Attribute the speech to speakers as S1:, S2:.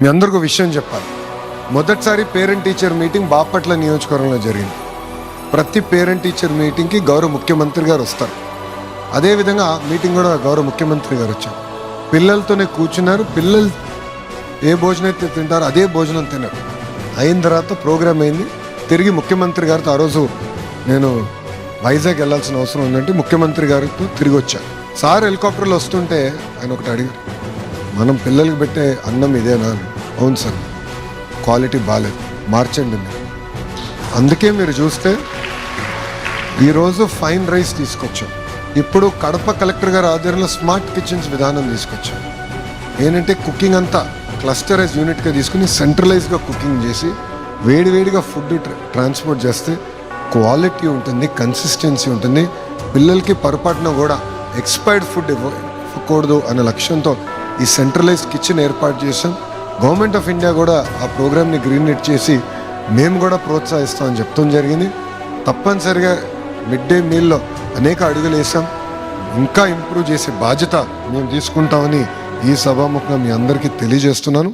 S1: మీ అందరికీ విషయం చెప్పాలి. మొదటిసారి పేరెంట్ టీచర్ మీటింగ్ బాపట్ల నియోజకవర్గంలో జరిగింది. ప్రతి పేరెంట్ టీచర్ మీటింగ్కి గౌరవ ముఖ్యమంత్రి గారు వస్తారు. అదేవిధంగా మీటింగ్ కూడా గౌరవ ముఖ్యమంత్రి గారు వచ్చారు. పిల్లలతోనే కూర్చున్నారు. పిల్లలు ఏ భోజనం అయితే తింటారో అదే భోజనం తిన్నారు. అయిన తర్వాత ప్రోగ్రామ్ అయింది. తిరిగి ముఖ్యమంత్రి గారితో ఆ రోజు నేను వైజాగ్ వెళ్ళాల్సిన అవసరం ఉందంటే ముఖ్యమంత్రి గారితో తిరిగి వచ్చాను. సార్ హెలికాప్టర్లో వస్తుంటే ఆయన ఒకటి అడిగారు, మనం పిల్లలకి పెట్టే అన్నం ఇదేనా? అవును సార్, క్వాలిటీ బాగాలేదు, మార్చండి మీరు. అందుకే మీరు చూస్తే ఈరోజు ఫైన్ రైస్ తీసుకొచ్చాం. ఇప్పుడు కడప కలెక్టర్ గారి ఆధ్వర్యంలో స్మార్ట్ కిచెన్స్ విధానం తీసుకొచ్చాం. ఏంటంటే కుకింగ్ అంతా క్లస్టరైజ్ యూనిట్గా తీసుకుని సెంట్రలైజ్గా కుకింగ్ చేసి వేడివేడిగా ఫుడ్ ట్రాన్స్పోర్ట్ చేస్తే క్వాలిటీ ఉంటుంది, కన్సిస్టెన్సీ ఉంటుంది. పిల్లలకి పొరపాటున కూడా ఎక్స్పైర్డ్ ఫుడ్ ఇవ్వకూడదు అనే లక్ష్యంతో ఈ సెంట్రలైజ్డ్ కిచెన్ ఏర్పాటు చేసాం. గవర్నమెంట్ ఆఫ్ ఇండియా కూడా ఆ ప్రోగ్రామ్ని గ్రీన్ లిట్ చేసి మేము కూడా ప్రోత్సహిస్తామని చెప్తాం జరిగింది. తప్పనిసరిగా మిడ్ డే మీల్లో అనేక అడుగులు వేసాం. ఇంకా ఇంప్రూవ్ చేసే బాధ్యత మేము తీసుకుంటామని ఈ సభాముఖంగా మీ అందరికీ తెలియజేస్తున్నాను.